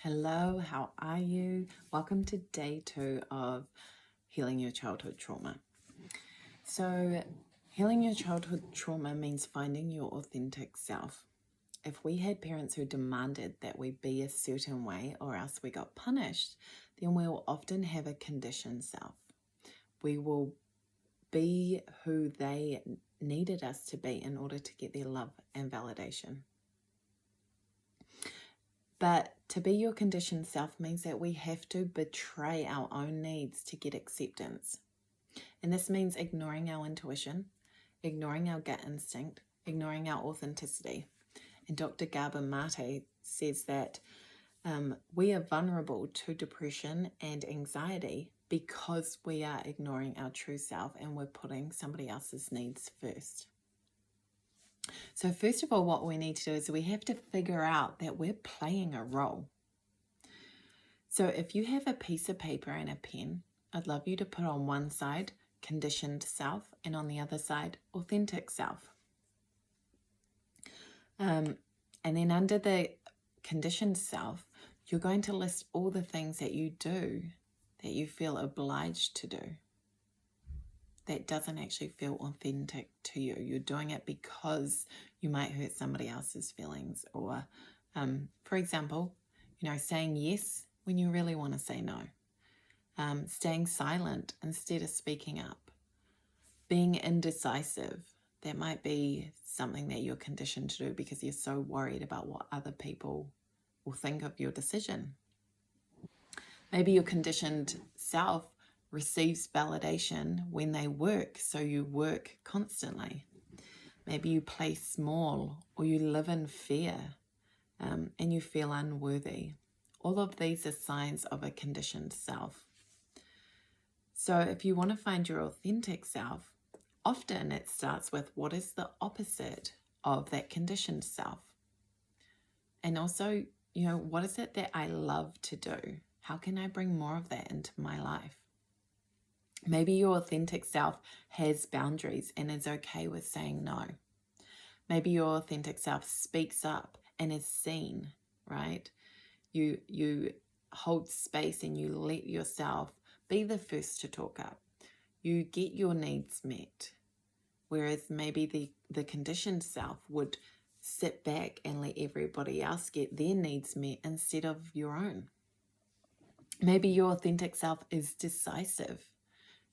Hello, how are you? Welcome to day 2 of healing your childhood trauma. So, healing your childhood trauma means finding your authentic self. If we had parents who demanded that we be a certain way or else we got punished, then we will often have a conditioned self. We will be who they needed us to be in order to get their love and validation. But to be your conditioned self means that we have to betray our own needs to get acceptance. And this means ignoring our intuition, ignoring our gut instinct, ignoring our authenticity. And Dr. Gabor Mate says that we are vulnerable to depression and anxiety because we are ignoring our true self and we're putting somebody else's needs first. So first of all, what we need to do is we have to figure out that we're playing a role. So if you have a piece of paper and a pen, I'd love you to put on one side conditioned self and on the other side authentic self. And then under the conditioned self, you're going to list all the things that you do that you feel obliged to do. That doesn't actually feel authentic to you. You're doing it because you might hurt somebody else's feelings, or, for example, saying yes when you really want to say no, staying silent instead of speaking up, being indecisive. That might be something that you're conditioned to do because you're so worried about what other people will think of your decision. Maybe your conditioned self receives validation when they work, so you work constantly. Maybe you play small or you live in fear and you feel unworthy. All of these are signs of a conditioned self. So if you want to find your authentic self, often it starts with what is the opposite of that conditioned self. And also, what is it that I love to do? How can I bring more of that into my life? Maybe your authentic self has boundaries and is okay with saying no. Maybe your authentic self speaks up and is seen, right? You hold space and you let yourself be the first to talk up. You get your needs met. Whereas maybe the conditioned self would sit back and let everybody else get their needs met instead of your own. Maybe your authentic self is decisive.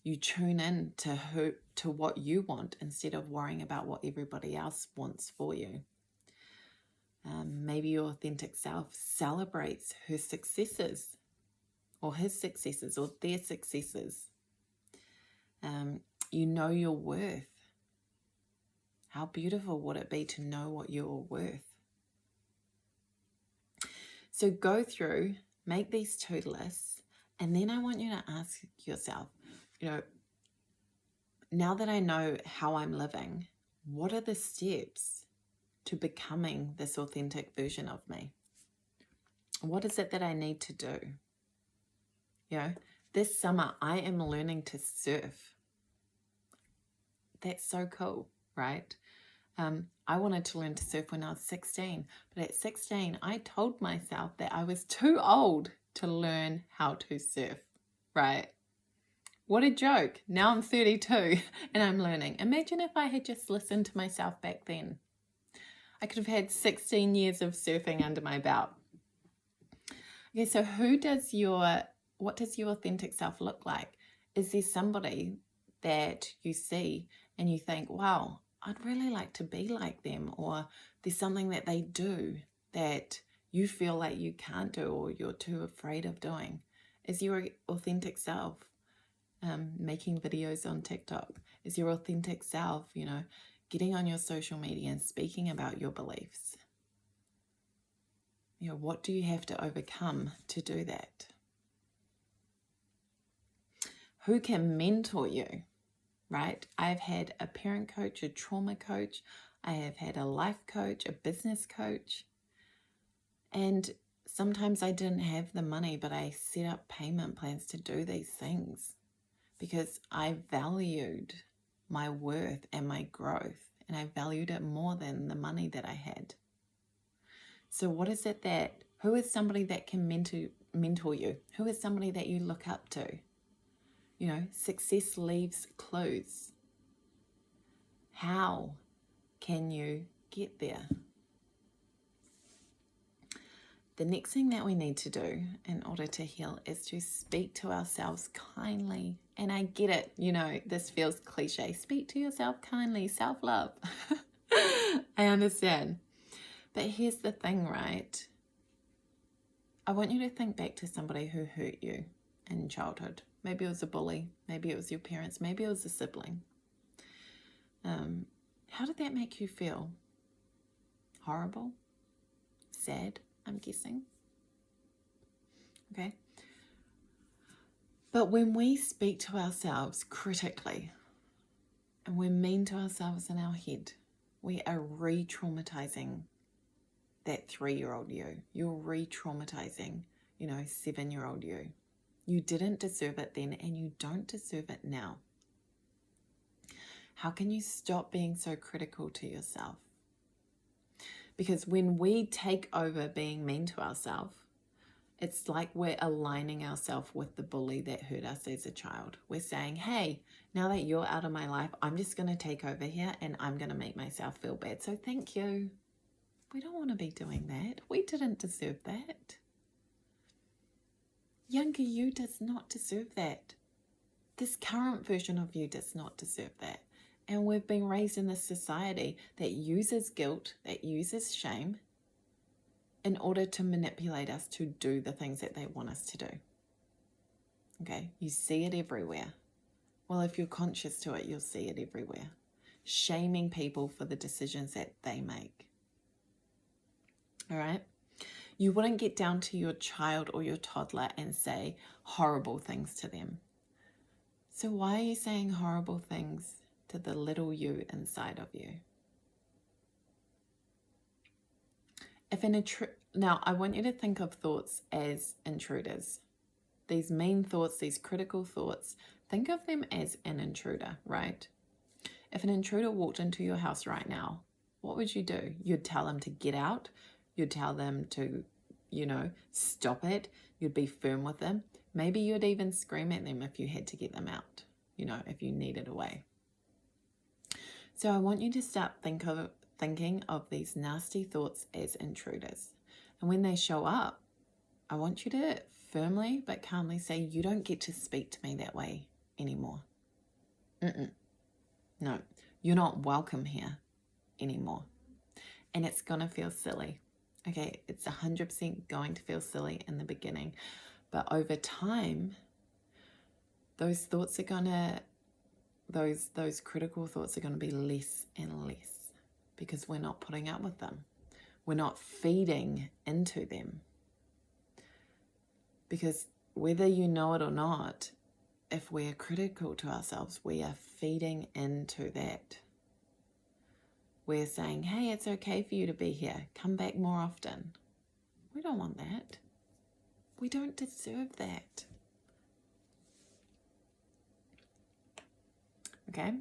You tune in to what you want instead of worrying about what everybody else wants for you. Maybe your authentic self celebrates her successes or his successes or their successes. You know your worth. How beautiful would it be to know what you're worth? So go through, make these 2 lists, and then I want you to ask yourself, now that I know how I'm living, what are the steps to becoming this authentic version of me? What is it that I need to do? This summer I am learning to surf. That's so cool, right? I wanted to learn to surf when I was 16, but at 16 I told myself that I was too old to learn how to surf, right? What a joke. Now I'm 32 and I'm learning. Imagine if I had just listened to myself back then. I could have had 16 years of surfing under my belt. Okay, so what does your authentic self look like? Is there somebody that you see and you think, wow, I'd really like to be like them, or there's something that they do that you feel like you can't do or you're too afraid of doing? Is your authentic self making videos on TikTok? Is your authentic self, getting on your social media and speaking about your beliefs? What do you have to overcome to do that? Who can mentor you, right? I've had a parent coach, a trauma coach. I have had a life coach, a business coach. And sometimes I didn't have the money, but I set up payment plans to do these things because I valued my worth and my growth, and I valued it more than the money that I had. So what is it that Who is somebody that can mentor you? Who is somebody that you look up to? You know, success leaves clues. How can you get there? The next thing that we need to do in order to heal is to speak to ourselves kindly. And I get it, you know, this feels cliche. Speak to yourself kindly, self-love. I understand. But here's the thing, right? I want you to think back to somebody who hurt you in childhood. Maybe it was a bully. Maybe it was your parents. Maybe it was a sibling. How did that make you feel? Horrible? Sad? I'm guessing. Okay. But when we speak to ourselves critically and we're mean to ourselves in our head, we are re-traumatizing that 3-year-old you. You're re-traumatizing, 7-year-old you. You didn't deserve it then and you don't deserve it now. How can you stop being so critical to yourself? Because when we take over being mean to ourselves, it's like we're aligning ourselves with the bully that hurt us as a child. We're saying, hey, now that you're out of my life, I'm just going to take over here and I'm going to make myself feel bad. So thank you. We don't want to be doing that. We didn't deserve that. Younger you does not deserve that. This current version of you does not deserve that. And we've been raised in this society that uses guilt, that uses shame in order to manipulate us to do the things that they want us to do. Okay, you see it everywhere. Well, if you're conscious to it, you'll see it everywhere. Shaming people for the decisions that they make. All right? You wouldn't get down to your child or your toddler and say horrible things to them. So why are you saying horrible things to the little you inside of you? Now, I want you to think of thoughts as intruders. These mean thoughts, these critical thoughts, think of them as an intruder, right? If an intruder walked into your house right now, what would you do? You'd tell them to get out. You'd tell them to, stop it. You'd be firm with them. Maybe you'd even scream at them if you had to get them out, if you needed a way. So I want you to start thinking of these nasty thoughts as intruders. And when they show up, I want you to firmly but calmly say, you don't get to speak to me that way anymore. No, you're not welcome here anymore. And it's going to feel silly. Okay, it's 100% going to feel silly in the beginning. But over time, those thoughts are going to, those critical thoughts are going to be less and less because we're not putting up with them. We're not feeding into them. Because whether you know it or not, if we're critical to ourselves, we are feeding into that. We're saying, hey, it's okay for you to be here. Come back more often. We don't want that. We don't deserve that. Okay?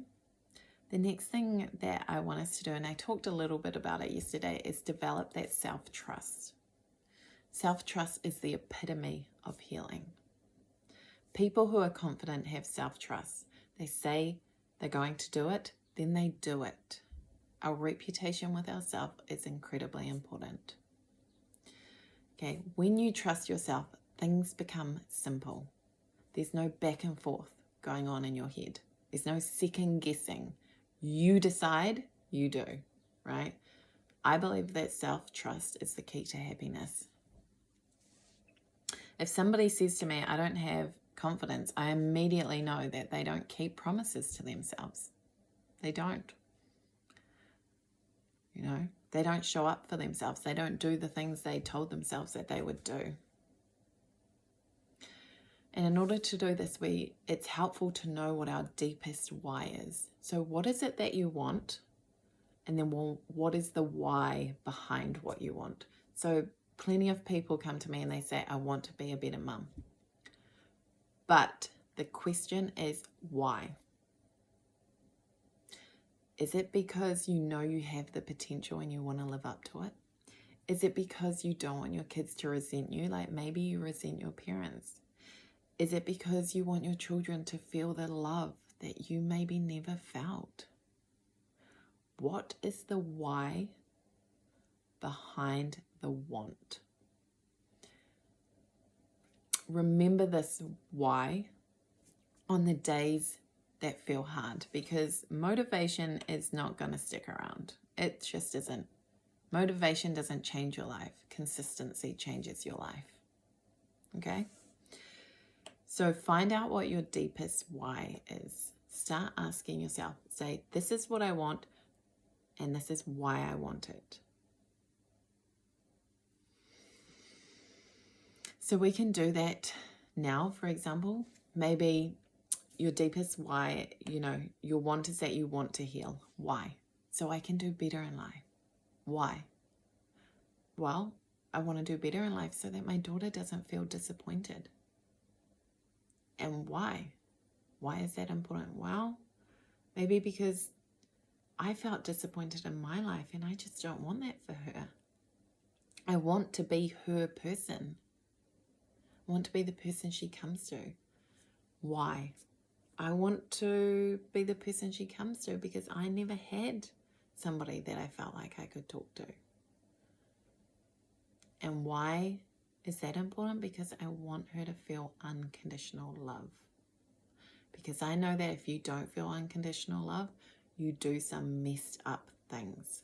The next thing that I want us to do, and I talked a little bit about it yesterday, is develop that self-trust. Self-trust is the epitome of healing. People who are confident have self-trust. They say they're going to do it, then they do it. Our reputation with ourselves is incredibly important. Okay, when you trust yourself, things become simple. There's no back and forth going on in your head. There's no second guessing. You decide, you do, right? I believe that self-trust is the key to happiness. If somebody says to me, I don't have confidence, I immediately know that they don't keep promises to themselves. They don't. They don't show up for themselves. They don't do the things they told themselves that they would do. And in order to do this, it's helpful to know what our deepest why is. So what is it that you want? And then what is the why behind what you want? So plenty of people come to me and they say, I want to be a better mum. But the question is why? Is it because you know you have the potential and you want to live up to it? Is it because you don't want your kids to resent you? Like maybe you resent your parents. Is it because you want your children to feel the love that you maybe never felt? What is the why behind the want? Remember this why on the days that feel hard, because motivation is not going to stick around. It just isn't. Motivation doesn't change your life. Consistency changes your life. Okay? So find out what your deepest why is. Start asking yourself, say, this is what I want, and this is why I want it. So we can do that now, for example. Maybe your deepest why, your want is that you want to heal. Why? So I can do better in life. Why? Well, I want to do better in life so that my daughter doesn't feel disappointed. And why? Why is that important? Well, maybe because I felt disappointed in my life and I just don't want that for her. I want to be her person. I want to be the person she comes to. Why? I want to be the person she comes to because I never had somebody that I felt like I could talk to. And why is that important? Because I want her to feel unconditional love. Because I know that if you don't feel unconditional love, you do some messed up things.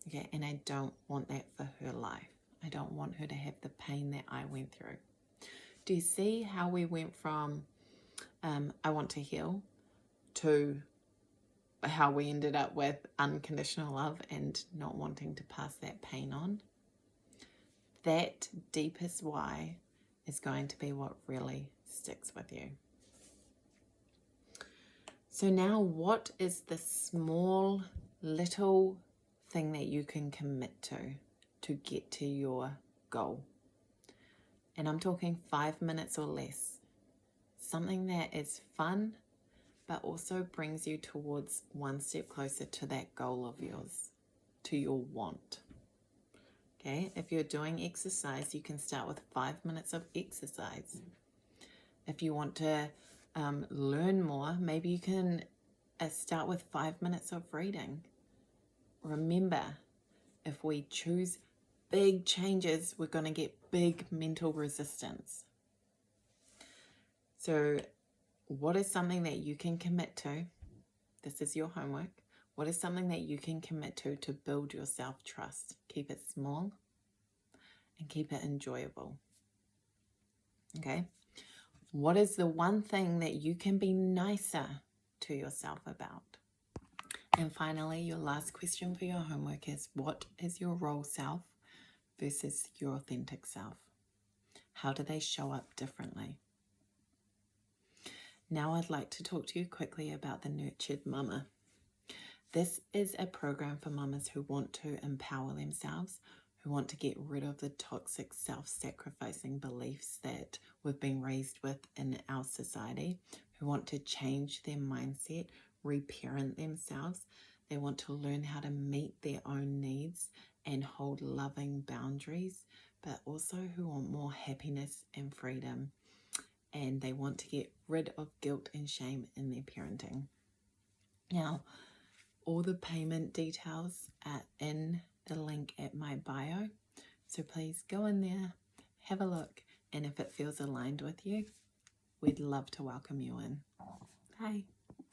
Okay, and I don't want that for her life. I don't want her to have the pain that I went through. Do you see how we went from I want to heal to how we ended up with unconditional love and not wanting to pass that pain on? That deepest why is going to be what really sticks with you. So now what is the small little thing that you can commit to get to your goal? And I'm talking 5 minutes or less. Something that is fun, but also brings you towards one step closer to that goal of yours, to your want. Okay, if you're doing exercise, you can start with 5 minutes of exercise. If you want to learn more, maybe you can start with 5 minutes of reading. Remember, if we choose big changes, we're going to get big mental resistance. So what is something that you can commit to? This is your homework. What is something that you can commit to build your self-trust? Keep it small and keep it enjoyable. Okay? What is the one thing that you can be nicer to yourself about? And finally, your last question for your homework is, what is your role self versus your authentic self? How do they show up differently? Now I'd like to talk to you quickly about the Nurtured Mama. This is a program for mamas who want to empower themselves, who want to get rid of the toxic self-sacrificing beliefs that we've been raised with in our society, who want to change their mindset, reparent themselves. They want to learn how to meet their own needs and hold loving boundaries, but also who want more happiness and freedom. And they want to get rid of guilt and shame in their parenting. Now, all the payment details are in the link at my bio. So please go in there, have a look, and if it feels aligned with you, we'd love to welcome you in. Bye.